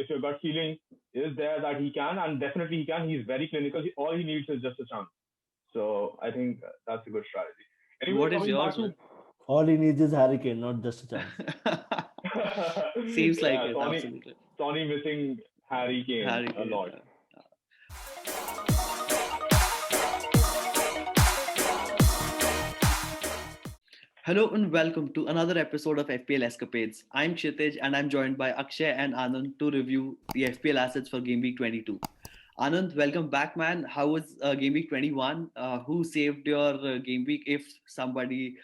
if your gut feeling is there that he can, and definitely he can, he's very clinical. All he needs is just a chance. So I think that's a good strategy. Anyway, What is coming back yours, to man? All he needs is Harry Kane, not just a chance. Seems like yeah, it, absolutely. Sonny missing Harry Kane Harry a Kane. lot. Hello and welcome to another episode of FPL Escapades. I'm Kshitij and I'm joined by Akshay and Anand to review the FPL assets for Game Week 22. Anand, welcome back, man. How was Game Week 21? Who saved your Game Week, if somebody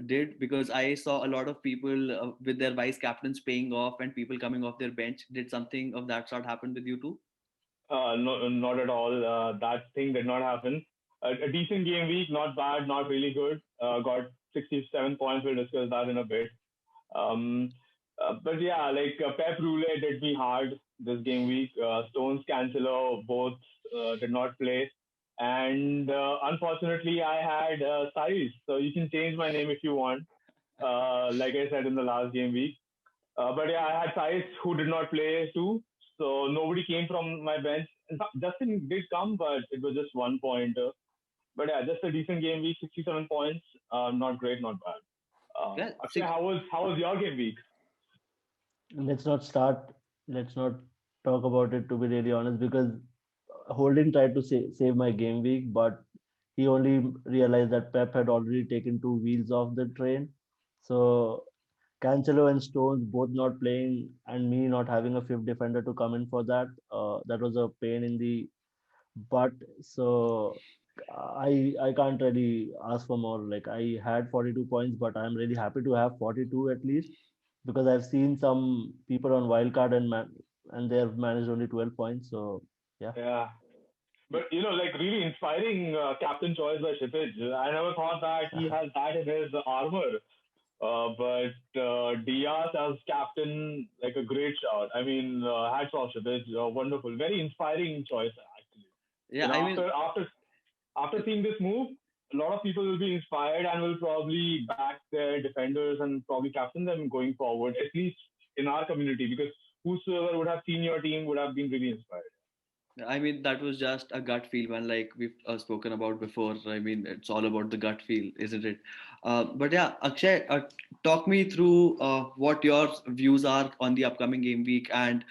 did? Because I saw a lot of people with their vice captains paying off and people coming off their bench. Did something of that sort happen with you too? No, not at all. That thing did not happen. A decent game week, not bad, not really good. Got 67 points. We'll discuss that in a bit. Um, but yeah, like Pep Roulette did me hard this game week. Stones, Cancelo, both did not play. And unfortunately, I had Size. So you can change my name if you want, like I said in the last game week. But yeah, I had Size who did not play too. So nobody came from my bench. In fact, Justin did come, but it was just 1 point. But yeah, just a decent game week, 67 points. Not great, not bad. Yeah, Actually, how was your game week? Let's not start. Let's not talk about it, to be really honest, because Holding tried to save my game week, but he only realized that Pep had already taken two wheels off the train. So Cancelo and Stones both not playing, and me not having a fifth defender to come in for that. That was a pain in the butt. So I can't really ask for more. Like, I had 42 points, but I'm really happy to have 42 at least, because I've seen some people on wildcard and they have managed only 12 points. So yeah. Yeah. But like really inspiring captain choice by Shipage. I never thought that he has that in his armor. But Diaz as captain, like a great shout. I mean, hats off, Shipage. Wonderful, very inspiring choice actually. yeah. I mean, After seeing this move, a lot of people will be inspired and will probably back their defenders and probably captain them going forward. At least in our community, because whosoever would have seen your team would have been really inspired. I mean, that was just a gut feel, man. Like we've spoken about before. I mean, it's all about the gut feel, isn't it? But yeah, Akshay, talk me through what your views are on the upcoming game week and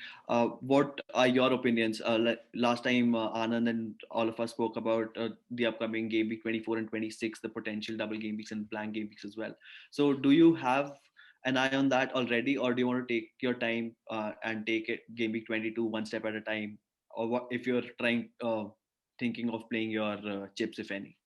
what are your opinions. Like last time, Anand and all of us spoke about the upcoming game week 24 and 26, the potential double game weeks and blank game weeks as well. So, do you have an eye on that already, or do you want to take your time and take it game week 22 one step at a time? Or what if you're thinking of playing your chips, if any?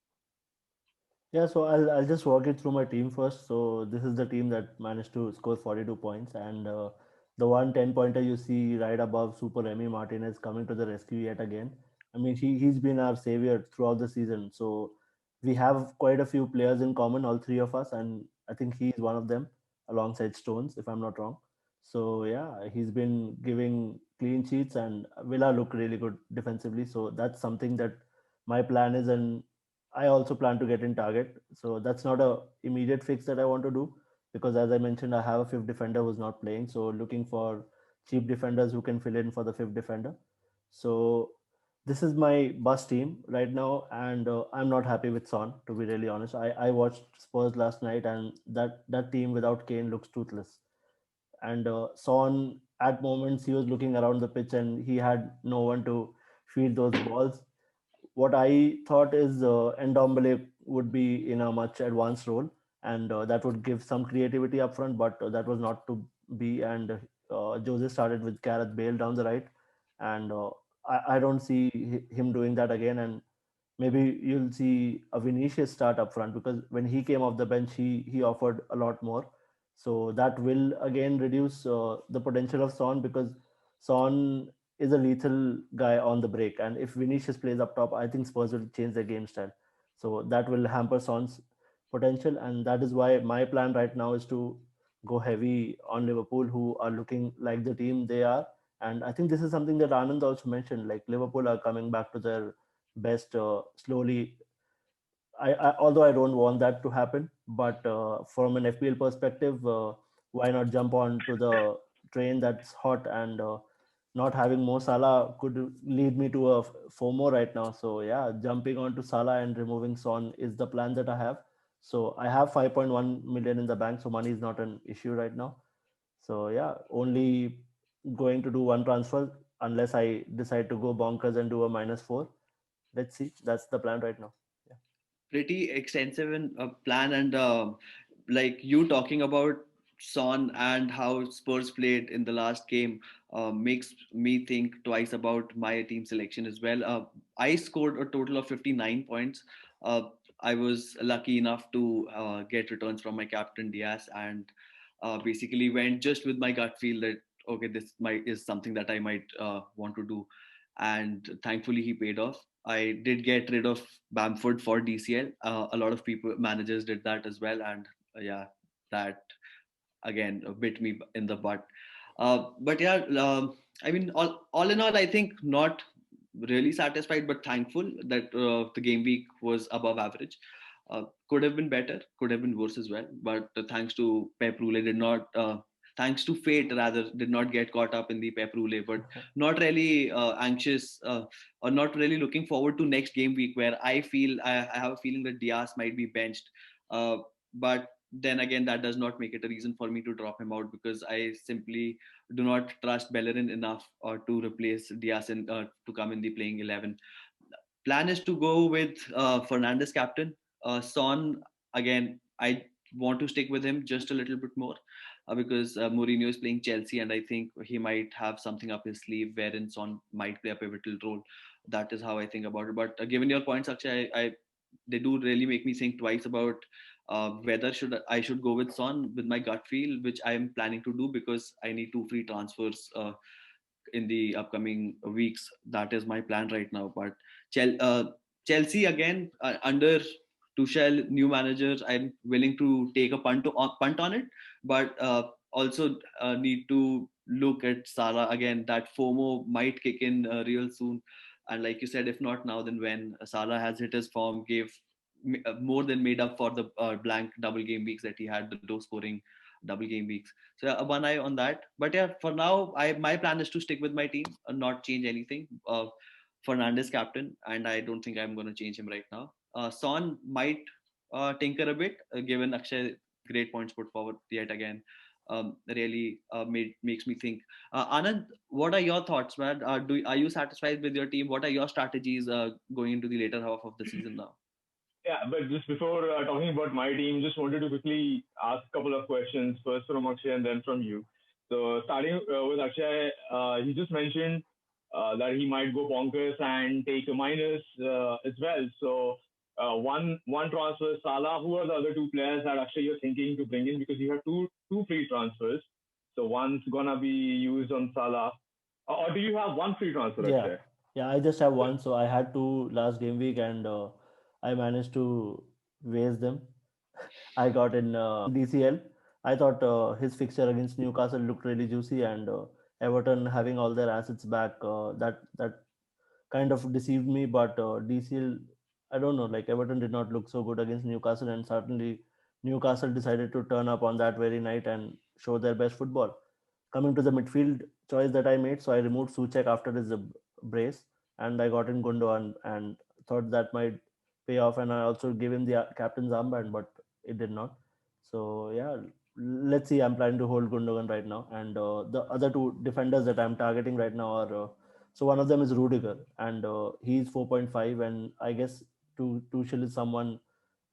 Yeah, so I'll just walk you through my team first. So this is the team that managed to score 42 points, and the 110 pointer you see right above Super Remy Martinez coming to the rescue yet again. I mean, he's been our savior throughout the season. So we have quite a few players in common, all three of us, and I think he's one of them alongside Stones, if I'm not wrong. So yeah, he's been giving clean sheets, and Villa look really good defensively. So that's something that my plan is, and I also plan to get in target. So that's not a immediate fix that I want to do, because as I mentioned, I have a fifth defender who's not playing. So looking for cheap defenders who can fill in for the fifth defender. So this is my bus team right now, and I'm not happy with Son, to be really honest. I watched Spurs last night, and that team without Kane looks toothless. And Son, at moments, he was looking around the pitch and he had no one to feed those balls. What I thought is Ndombele would be in a much advanced role, and that would give some creativity up front, but that was not to be. And Jose started with Gareth Bale down the right, and I don't see him doing that again. And maybe you'll see a Vinicius start up front, because when he came off the bench, he offered a lot more. So that will again reduce the potential of Son, because Son is a lethal guy on the break, and if Vinicius plays up top, I think Spurs will change their game style. So that will hamper Son's potential, and that is why my plan right now is to go heavy on Liverpool, who are looking like the team they are. And I think this is something that Anand also mentioned. Like, Liverpool are coming back to their best slowly. Although I don't want that to happen, but from an FPL perspective, why not jump on to the train that's hot, and not having Mo Salah could lead me to a FOMO right now. So yeah, jumping onto Salah and removing Son is the plan that I have. So I have 5.1 million in the bank, so money is not an issue right now. So yeah, only going to do one transfer unless I decide to go bonkers and do a -4. Let's see. That's the plan right now. Yeah. Pretty extensive in plan, and like you talking about Son and how Spurs played in the last game makes me think twice about my team selection as well. I scored a total of 59 points. Uh, I was lucky enough to get returns from my captain Diaz, and basically went just with my gut feel that okay, this might is something that I might want to do, and thankfully he paid off. I did get rid of Bamford for DCL. A lot of people managers did that as well, and yeah, that again bit me in the butt. But yeah, I mean, all in all, I think not really satisfied, but thankful that the game week was above average. Could have been better, could have been worse as well. But thanks to Pep Roulette, did not. Thanks to fate, rather, did not get caught up in the Pep Roulette, but not really anxious or not really looking forward to next game week where I have a feeling that Diaz might be benched. But then again, that does not make it a reason for me to drop him out because I simply do not trust Bellerin enough to replace Diaz and to come in the playing 11. Plan is to go with Fernandes captain. Son, again, I want to stick with him just a little bit more because Mourinho is playing Chelsea, and I think he might have something up his sleeve wherein Son might play a pivotal role. That is how I think about it. But given your points, Akshay, they do really make me think twice about whether I should go with Son with my gut feel, which I am planning to do because I need two free transfers in the upcoming weeks. That is my plan right now. But Chelsea again under Tuchel, new managers, I'm willing to take a punt on it, but also need to look at Salah again. That FOMO might kick in real soon, and like you said, if not now, then when? Salah has hit his form, gave more than made up for the blank double game weeks that he had, the low scoring double game weeks. So one eye on that. But yeah, for now, my plan is to stick with my team and not change anything. Fernandes captain, and I don't think I'm going to change him right now. Son might tinker a bit, given Akshay great points put forward yet again. Really makes me think. Anand, what are your thoughts, man? Are you satisfied with your team? What are your strategies going into the later half of the season now? Yeah, but just before talking about my team, just wanted to quickly ask a couple of questions, first from Akshay and then from you. So starting with Akshay, he just mentioned that he might go bonkers and take a minus as well. So one transfer, Salah. Who are the other two players that actually you're thinking to bring in because you have two free transfers. So one's gonna be used on Salah, or do you have one free transfer, Yeah, Akshay? yeah. I just have one, so I had two last game week, and I managed to waste them. I got in DCL. I thought his fixture against Newcastle looked really juicy, and Everton having all their assets back, that kind of deceived me. But DCL, I don't know, like Everton did not look so good against Newcastle, and certainly Newcastle decided to turn up on that very night and show their best football. Coming to the midfield choice that I made, so I removed Suchek after his brace, and I got in Gundogan and thought that might pay off, and I also gave him the captain's armband, but it did not. So yeah, let's see. I'm planning to hold Gundogan right now, and the other two defenders that I'm targeting right now are. So one of them is Rudiger, and he's 4.5, and I guess Tuchel is someone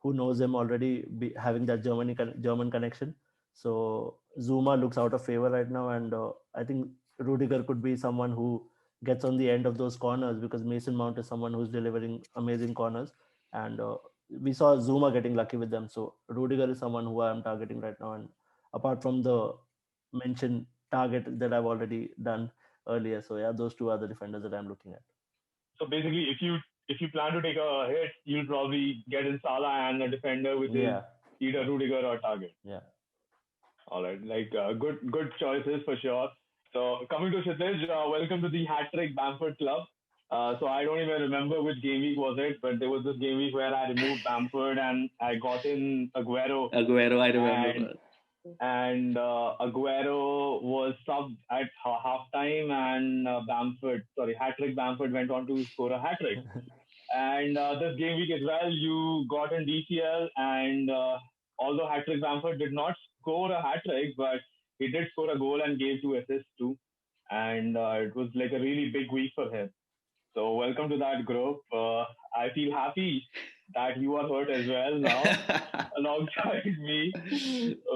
who knows him already, having that German connection. So Zuma looks out of favor right now, and I think Rudiger could be someone who gets on the end of those corners because Mason Mount is someone who's delivering amazing corners, and we saw Zuma getting lucky with them. So Rudiger is someone who I am targeting right now, and apart from the mentioned target that I've already done earlier, so yeah, those two are the defenders that I'm looking at. So basically, if you plan to take a hit, you'll probably get in Salah and a defender, which is Yeah, either Rudiger or Target. yeah. All right, like good choices for sure. So coming to Kshitij, welcome to the Hat Trick Bamford Club. So I don't even remember which game week was it, but there was this game week where I removed Bamford and I got in Aguero. Aguero, I And remember. and Aguero was subbed at half time, and hat-trick Bamford went on to score a hat-trick. And this game week as well, you got in DCL, and although hat-trick Bamford did not score a hat-trick, but he did score a goal and gave 2 assists too. And it was like a really big week for him. So welcome to that group. I feel happy that you are hurt as well now, alongside me.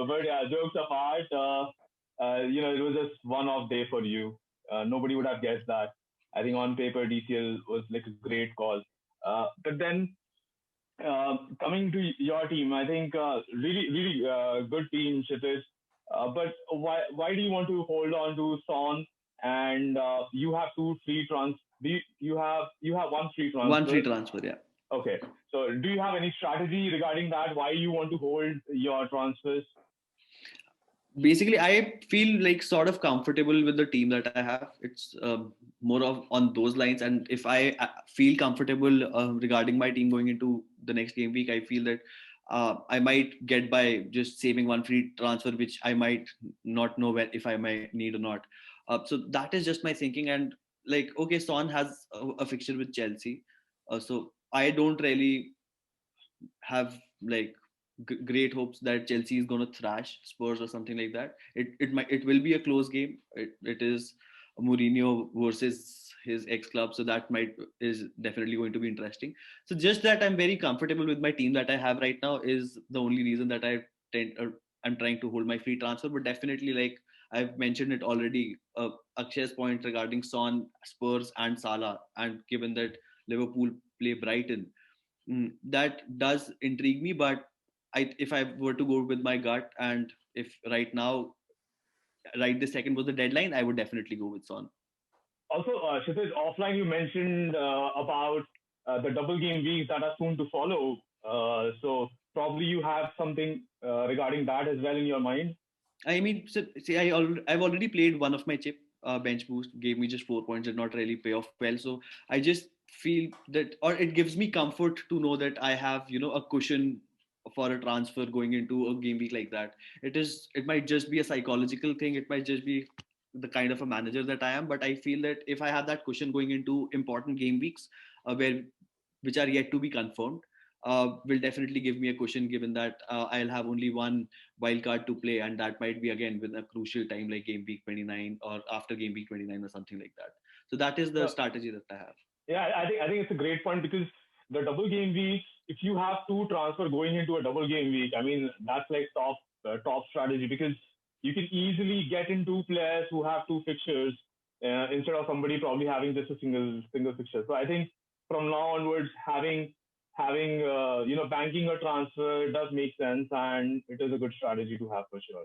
But yeah, jokes apart, it was just one-off day for you. Nobody would have guessed that. I think on paper, DCL was like a great call. But then coming to your team, I think really good team, Kshitij. But why do you want to hold on to Son and you have two free trans? You have one free One free transfer? transfer, yeah. Okay. So do you have any strategy regarding that? Why you want to hold your transfers? Basically, I feel like sort of comfortable with the team that I have. It's more of on those lines. And if I feel comfortable regarding my team going into the next game week, I feel that I might get by just saving one free transfer, which I might not know if I might need or not. So that is just my thinking. And like, okay, Son has a fixture with Chelsea. So I don't really have like great hopes that Chelsea is going to thrash Spurs or something like that. It will be a close game. It is Mourinho versus his ex club, so that might is definitely going to be interesting. So just that I'm very comfortable with my team that I have right now is the only reason that I'm trying to hold my free transfer. But definitely, like I've mentioned it already, Akshay's point regarding Son, Spurs, and Salah, and given that Liverpool play Brighton, that does intrigue me. But if I were to go with my gut, and if right now, right this second was the deadline, I would definitely go with Son. Also, Kshitij, offline you mentioned about the double game weeks that are soon to follow. So probably you have something regarding that as well in your mind. I mean, so, see, I've already played one of my chip. Bench boost gave me just 4 points, did not really pay off well. So I just feel that, or it gives me comfort to know that I have, a cushion for a transfer going into a game week like that. It might just be a psychological thing. It might just be the kind of a manager that I am. But I feel that if I have that cushion going into important game weeks, which are yet to be confirmed, will definitely give me a cushion, given that I'll have only one wild card to play, and that might be again with a crucial time like game week 29 or after game week 29 or something like that. So that is the Yeah, strategy that I have. yeah, I think it's a great point because the double game week, if you have two transfer going into a double game week, I mean that's like top strategy because you can easily get in two players who have two fixtures instead of somebody probably having just a single fixture. So I think from now onwards having banking a transfer does make sense and it is a good strategy to have for sure.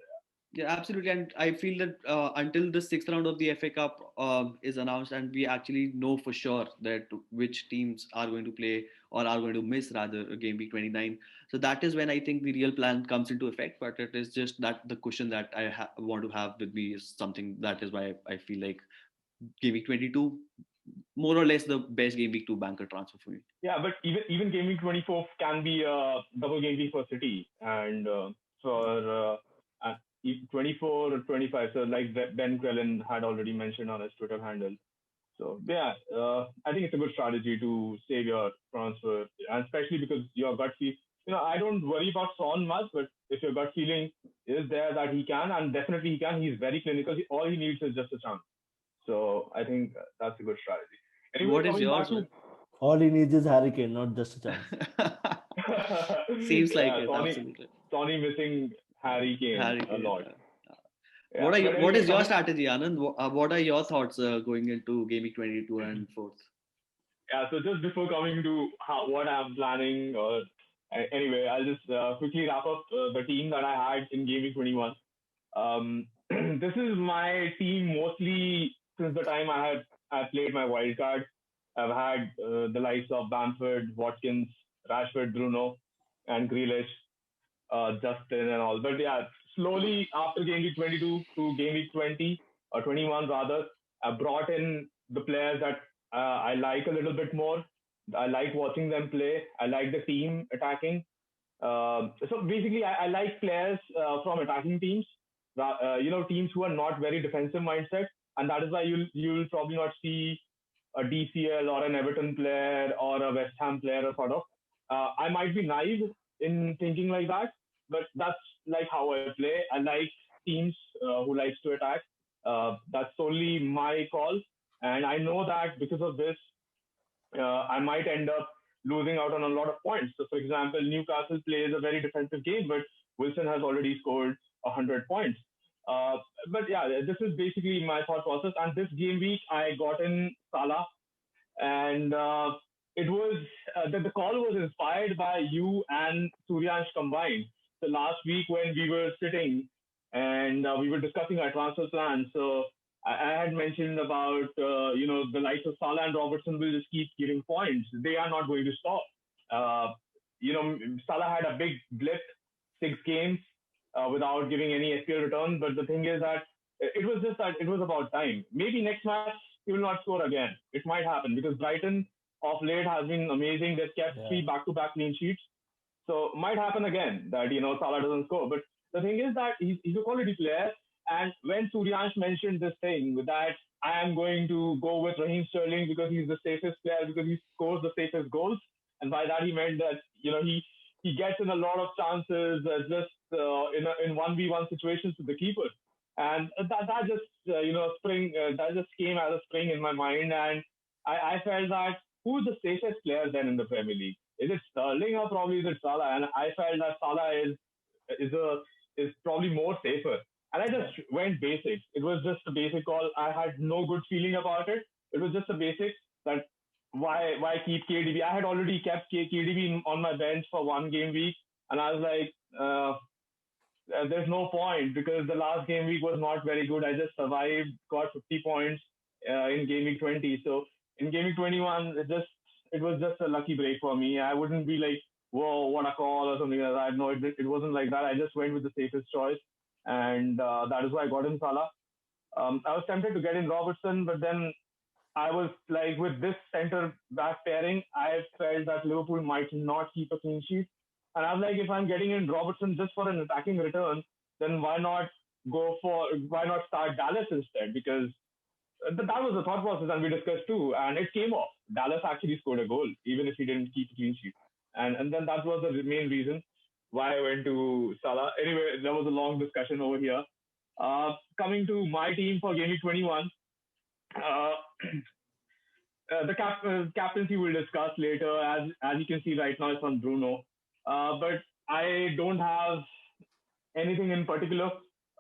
Yeah, absolutely. And I feel that until the sixth round of the FA Cup is announced and we actually know for sure that which teams are going to play or are going to miss rather game week 29. So that is when I think the real plan comes into effect. But it is just that the cushion that I want to have with me is something that is why I feel like game week 22, more or less the best game week 2 banker transfer for me. Yeah, but even game week 24 can be a double game week for City and for 24 or 25. So like Ben Quellen had already mentioned on his Twitter handle. So yeah, I think it's a good strategy to save your transfer, and especially because your gut feel. I don't worry about Son much, but if your gut feeling is there that he can, and definitely he can, he's very clinical. All he needs is just a chance. So I think that's a good strategy. Anyway, What is coming back yours, to man? All he needs is Harry Kane, not just a chance. Seems like yeah, it, absolutely. Sonny missing Harry Kane Harry a Kane. lot. What Yeah, are but what anyway, is your strategy, Anand? What are your thoughts going into game week 22 and fourth? yeah. So just before coming to what I'm planning, or anyway, I'll just quickly wrap up the team that I had in game week 21. This is my team mostly since the time I played my wild card. I've had the likes of Bamford, Watkins, Rashford, Bruno, and Grealish, Justin, and all. But yeah, slowly after game week 22 to game week 20 or 21 rather, I brought in the players that I like a little bit more. I like watching them play. I like the team attacking. So basically, I like players from attacking teams, teams who are not very defensive mindset, and that is why you'll probably not see a DCL or an Everton player or a West Ham player or sort of. I might be naive in thinking like that, but that's like how I play. I like teams who likes to attack. That's solely my call, and I know that because of this, I might end up losing out on a lot of points. So, for example, Newcastle plays a very defensive game, but Wilson has already scored 100 points. Uh, but yeah, this is basically my thought process. And this game week, I got in Salah, and it was the call was inspired by you and Suryansh combined. So last week when we were sitting and we were discussing our transfer plan, so I had mentioned about the likes of Salah and Robertson will just keep giving points. They are not going to stop. Uh, Salah had a big blip, 6 games without giving any FPL return. But the thing is that it was just that it was about time. Maybe next match he will not score again. It might happen because Brighton of late has been amazing. They've kept Yeah. 3 back-to-back clean sheets. So might happen again that Salah doesn't score. But the thing is that he's a quality player. And when Suryansh mentioned this thing that I am going to go with Raheem Sterling because he's the safest player because he scores the safest goals, and by that he meant that he gets in a lot of chances just in 1v1 situations with the keeper, and that just spring that just came as a spring in my mind, and I felt that who's the safest player then in the Premier League? Is it Sterling or probably is it Salah? And I felt that Salah is a is probably more safer. And I just went basics. It was just a basic call. I had no good feeling about it. It was just a basic that why keep KDB? I had already kept KDB on my bench for 1 game week, and I was like, there's no point because the last game week was not very good. I just survived, got 50 points in game week 20. So in game week 21, it was just a lucky break for me. I wouldn't be like, whoa, what a call or something like that. No, it wasn't like that. I just went with the safest choice, and that is why I got in Salah. I was tempted to get in Robertson, but then I was like, with this centre back pairing, I felt that Liverpool might not keep a clean sheet. And I was like, if I'm getting in Robertson just for an attacking return, then why not start Dallas instead? Because that was the thought process, and we discussed too, and it came off. Dallas actually scored a goal, even if he didn't keep a clean sheet, and then that was the main reason why I went to Salah. Anyway, there was a long discussion over here. Coming to my team for Game Week 21, uh, the captaincy we'll discuss later. As you can see right now, it's on Bruno, but I don't have anything in particular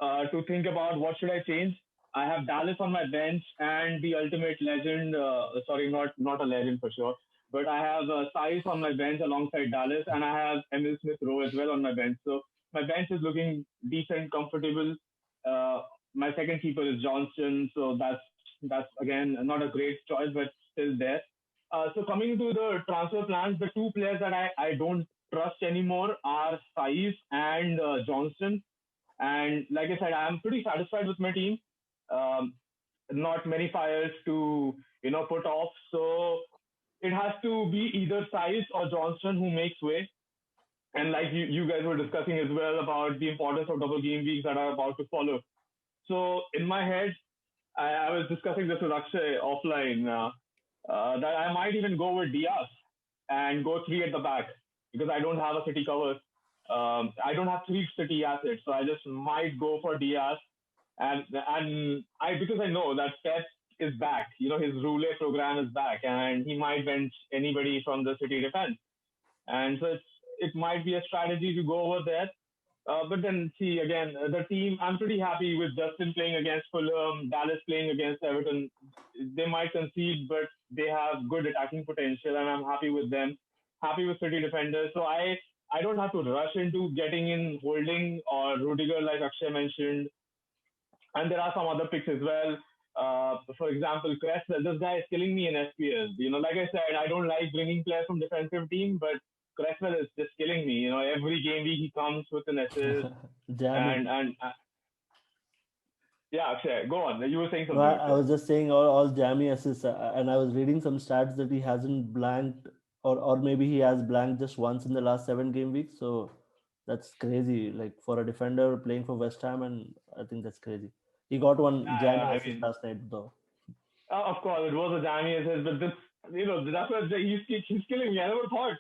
to think about what should I change. I have Dallas on my bench and the ultimate legend. Sorry, not a legend for sure, but I have Saiz on my bench alongside Dallas, and I have Emil Smith Rowe as well on my bench. So my bench is looking decent, comfortable. Uh, my second keeper is Johnston, so that's again not a great choice, but still there. So coming to the transfer plans, the two players that I don't trust anymore are Saiz and Johnston. And like I said, I'm pretty satisfied with my team. Um, Not many fires to put off. So it has to be either Size or Johnston who makes way. And like you guys were discussing as well about the importance of double game weeks that are about to follow. So in my head, I was discussing this with Akshay offline that I might even go with Diaz and go three at the back because I don't have a city cover. I don't have three city assets, so I just might go for Diaz and I because I know that Pep is back. His roulette program is back, and he might bench anybody from the city defense. And so it might be a strategy to go over there. But then see again the team. I'm pretty happy with Justin playing against Fulham, Dallas playing against Everton. They might concede, but they have good attacking potential, and I'm happy with them. Happy with City defenders. So I don't have to rush into getting in Holding or Rudiger like Akshay mentioned. And there are some other picks as well. For example, Cresswell. This guy is killing me in FPL. Like I said, I don't like bringing players from defensive team, but Cresswell is just killing me. Every game week he comes with an assist, Jamming. and yeah, Akshay, go on. You were saying No, something, I Akshay. was just saying all jammy assists, and I was reading some stats that he hasn't blanked or maybe he has blanked just once in the last 7 game weeks. So that's crazy. Like for a defender playing for West Ham, and I think that's crazy. He got one Yeah, jammy I assist mean, last night though. of course, it was a jammy assist, but this, that's what he's killing me. I never thought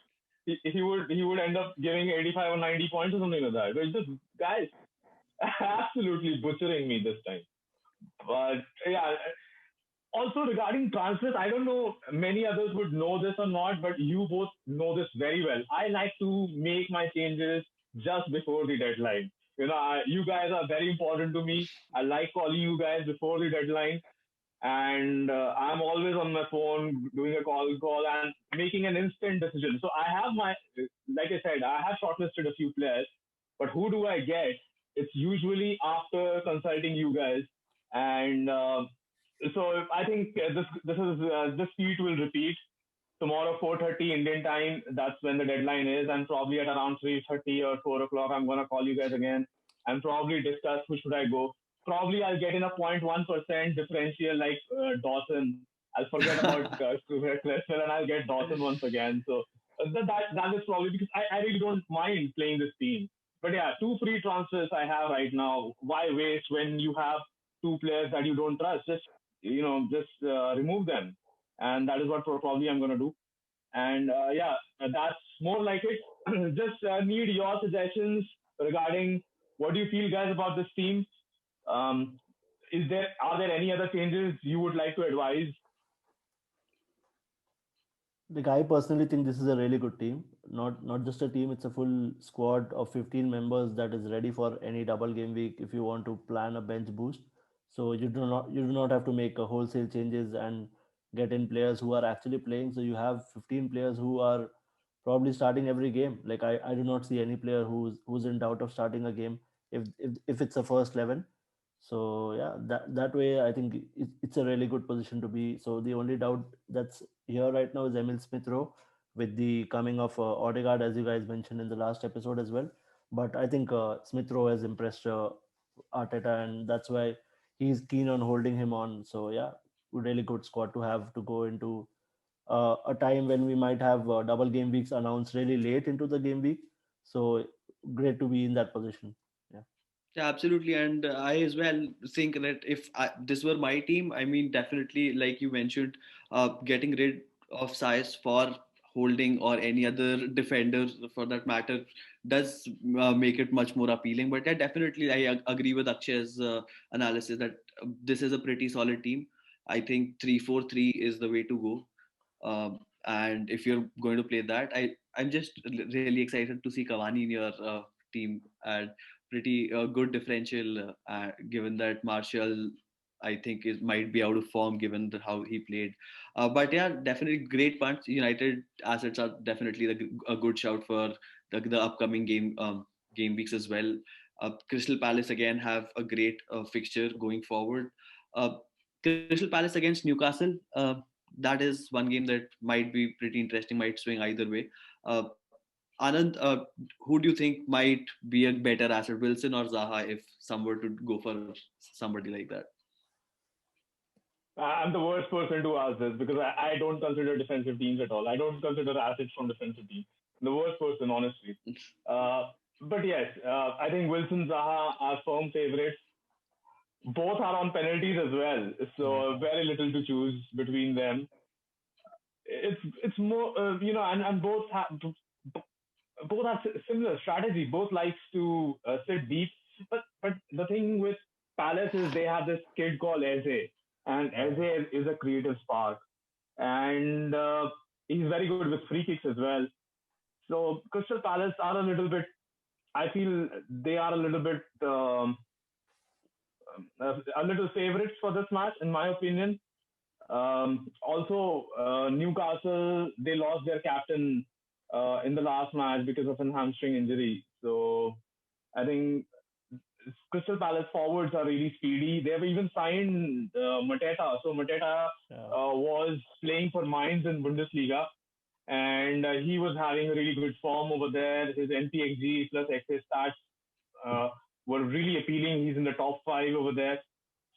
he would end up giving 85 or 90 points or something like that. But it's just guys absolutely butchering me this time. But yeah, also regarding transfers, I don't know many others would know this or not, but you both know this very well. I like to make my changes just before the deadline. You guys are very important to me. I like calling you guys before the deadline, and I'm always on my phone doing a call and making an instant decision. So I have like I said, I have shortlisted a few players, but who do I get? It's usually after consulting you guys, and so I think this feat will repeat tomorrow 4:30 Indian time. That's when the deadline is, and probably at around 3:30 or 4 o'clock, I'm gonna call you guys again and probably discuss who should I go. Probably I'll get in a 0.1% differential like Dawson. I'll forget about Cresswell and I'll get Dawson once again. So that is probably because I really don't mind playing this team. But yeah, two free transfers I have right now. Why waste when you have two players that you don't trust? Just remove them, and that is what probably I'm gonna do. And yeah, that's more like it. Just need your suggestions regarding what do you feel, guys, about this team. Um, are there any other changes you would like to advise? Like I personally think this is a really good team. Not just a team; it's a full squad of 15 members that is ready for any double game week. If you want to plan a bench boost, so you do not have to make a wholesale changes and get in players who are actually playing. So you have 15 players who are probably starting every game. Like I do not see any player who's in doubt of starting a game if it's a first 11. So yeah, that way I think it's a really good position to be. So the only doubt that's here right now is Emil Smith Rowe with the coming of Odegaard, as you guys mentioned in the last episode as well. But I think Smith Rowe has impressed Arteta, and that's why he's keen on holding him on. So yeah, really good squad to have to go into a time when we might have double game weeks announced really late into the game week. So great to be in that position. Yeah. Yeah, absolutely. And I as well think that if this were my team, I mean, definitely, like you mentioned, getting rid of size for holding or any other defender for that matter does make it much more appealing. But yeah, definitely, I agree with Akshay's analysis that this is a pretty solid team. I think 3-4-3 is the way to go. And if you're going to play that, I'm just really excited to see Cavani in your team. And pretty good differential, given that Martial, I think, might be out of form given how he played. But yeah, definitely great punch. United assets are definitely a good shout for the upcoming game weeks as well. Crystal Palace again have a great fixture going forward. Uh, Crystal Palace against Newcastle. That is one game that might be pretty interesting, might swing either way. Anand, who do you think might be a better asset, Wilson or Zaha, if some were to go for somebody like that? I'm the worst person to ask this because I don't consider defensive teams at all. I don't consider assets from defensive teams. I'm the worst person, honestly. Uh, but yes, I think Wilson, Zaha are firm favorites. Both are on penalties as well, Yeah. so very little to choose between them. It's more and both have similar strategy. Both likes to sit deep, but the thing with Palace is they have this kid called Eze, and Yeah. Eze is a creative spark, and he's very good with free kicks as well. So Crystal Palace are a little bit. I feel they are a little bit a little favorites for this match, in my opinion. Also, Newcastle they lost their captain in the last match because of an hamstring injury. So I think Crystal Palace forwards are really speedy. They have even signed Mateta. So Mateta Yeah. was playing for Mainz in Bundesliga, and he was having a really good form over there. His NPXG plus XA stats uh, were really appealing. He's in the top five over there.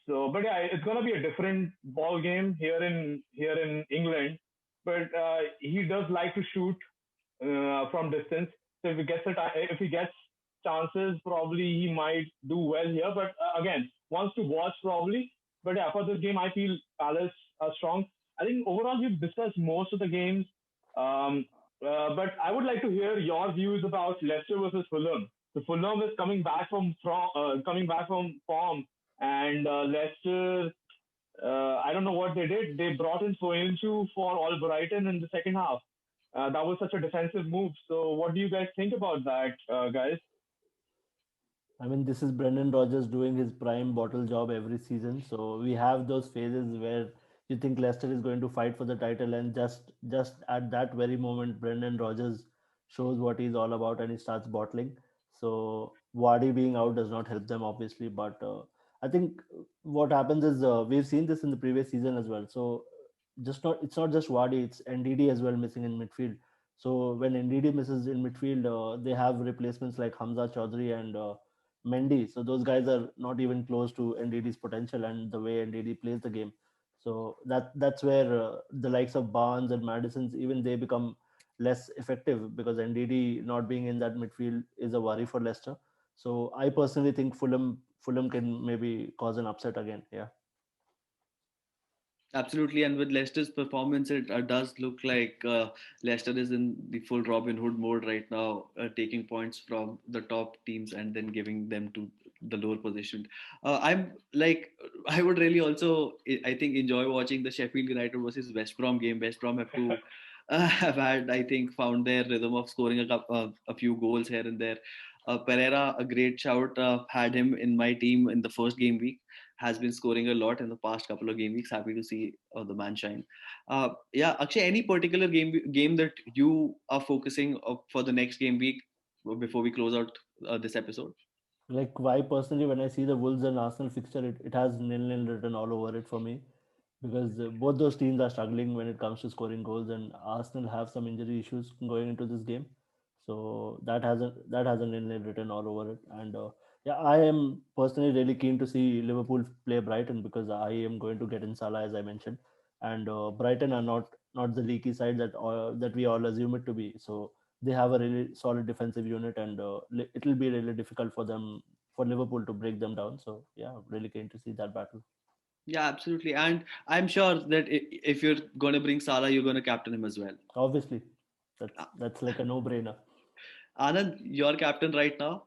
So, but yeah, it's gonna be a different ball game here in England. but he does like to shoot from distance. So if he gets chances, probably he might do well here. But again, wants to watch probably. But yeah, for this game, I feel Palace are strong. I think overall we've discussed most of the games. Um, but I would like to hear your views about Leicester versus Fulham. So Fulham is coming back from form, and Leicester. I don't know what they did. They brought in Soyuncu for all Brighton in the second half. That was such a defensive move. So, what do you guys think about that, guys? I mean, this is Brendan Rodgers doing his prime bottle job every season. So we have those phases where you think Leicester is going to fight for the title, and just at that very moment, Brendan Rodgers shows what he's all about, and he starts bottling. So Wadi being out does not help them, obviously, but I think what happens is we've seen this in the previous season as well. So just not it's not just Wadi, it's NDD as well missing in midfield. So when NDD misses in midfield, they have replacements like Hamza Chaudhry and Mendy. So those guys are not even close to NDD's potential and the way NDD plays the game. So that's where the likes of Barnes and Madison's, even they become less effective because NDD not being in that midfield is a worry for Leicester. So I personally think Fulham can maybe cause an upset again. Yeah. Absolutely, and with Leicester's performance, it does look like Leicester is in the full Robin Hood mode right now, taking points from the top teams and then giving them to the lower position. I'm like, I would really also, I think, enjoy watching the Sheffield United versus West Brom game. West Brom have to have had, I think, found their rhythm of scoring a few goals here and there. Pereira, a great shout, had him in my team in the first game week, has been scoring a lot in the past couple of game weeks. Happy to see the man shine. Yeah, Akshay, any particular game that you are focusing for the next game week before we close out this episode? Like why personally, when I see the Wolves and Arsenal fixture, it has nil-nil written all over it for me because both those teams are struggling when it comes to scoring goals, and Arsenal have some injury issues going into this game, so that has a nil-nil written all over it. And yeah, I am personally really keen to see Liverpool play Brighton because I am going to get in Salah as I mentioned, and Brighton are not the leaky side that we all assume it to be. So they have a really solid defensive unit, and it'll be really difficult for Liverpool to break them down. So yeah, really keen to see that battle. Yeah, absolutely. And I'm sure that if you're going to bring Salah, you're going to captain him as well. Obviously, that's Uh, that's like a no-brainer. Anand, your captain right now.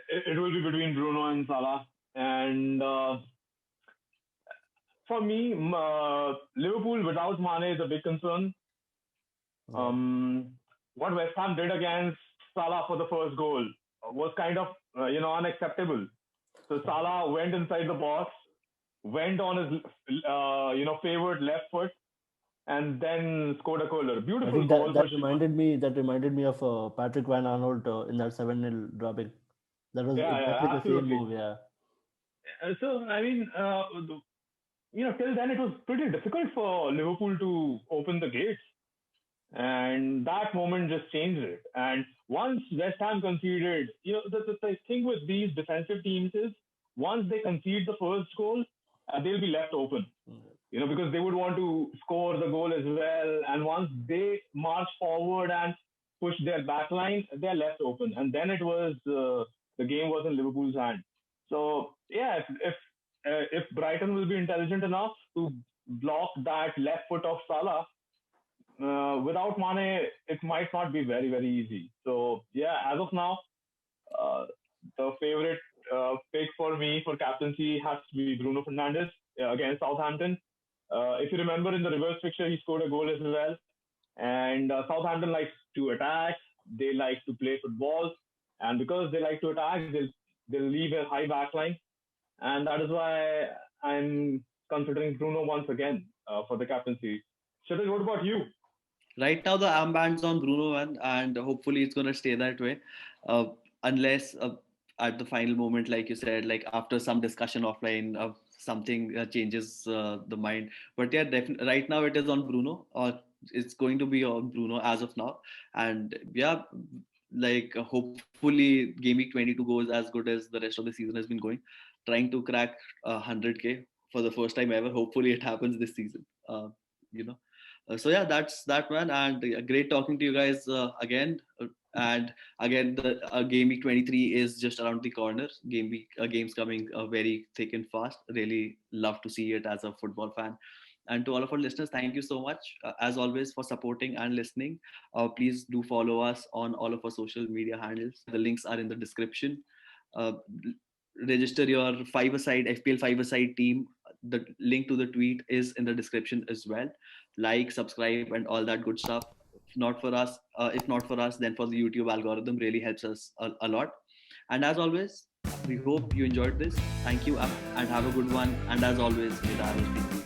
It will be between Bruno and Salah. And for me, Liverpool without Mane is a big concern. Yeah, Um, what West Ham did against Salah for the first goal was kind of unacceptable. So yeah. Salah went inside the box, went on his favored left foot, and then scored a goal. I Beautiful think goal for that reminded me of Patrick Van Arnold in that 7-0 dropping. That was yeah, exactly yeah, the same absolutely. move. Yeah, So I mean, till then it was pretty difficult for Liverpool to open the gates, and that moment just changed it. And once West Ham conceded, the thing with these defensive teams is once they concede the first goal, they'll be left open. Because they would want to score the goal as well. And once they march forward and push their back line, they're left open. And then the game was in Liverpool's hand. So yeah, if Brighton will be intelligent enough to block that left foot of Salah, without Mane, it might not be very very easy. So yeah, as of now, uh, the favorite pick for me for captaincy has to be Bruno Fernandes against Southampton. If you remember in the reverse fixture, he scored a goal as well. And Southampton likes to attack. They like to play football, and because they like to attack, they'll leave a high back line, and that is why I'm considering Bruno once again for the captaincy. Shaitan, what about you? Right now, the armband's on Bruno, and hopefully it's going to stay that way. Uh, unless at the final moment, like you said, like after some discussion offline, something changes the mind. But yeah, definitely, right now it is on Bruno, or it's going to be on Bruno as of now. And yeah, like hopefully, Game Week 22 goes as good as the rest of the season has been going. Trying to crack 100K. for the first time ever. Hopefully, it happens this season. You know. So yeah, that's that, man. And great talking to you guys again. And again, the game week 23 is just around the corner. Games coming very thick and fast. Really love to see it as a football fan. And to all of our listeners, thank you so much, as always, for supporting and listening. Please do follow us on all of our social media handles. The links are in the description. Uh, Register your five-a-side FPL five-a-side team. The link to the tweet is in the description as well. Like, subscribe, and all that good stuff. If not for us, then for the YouTube algorithm, really helps us a lot. And as always, we hope you enjoyed this. Thank you, and have a good one. And as always, may the arrows be.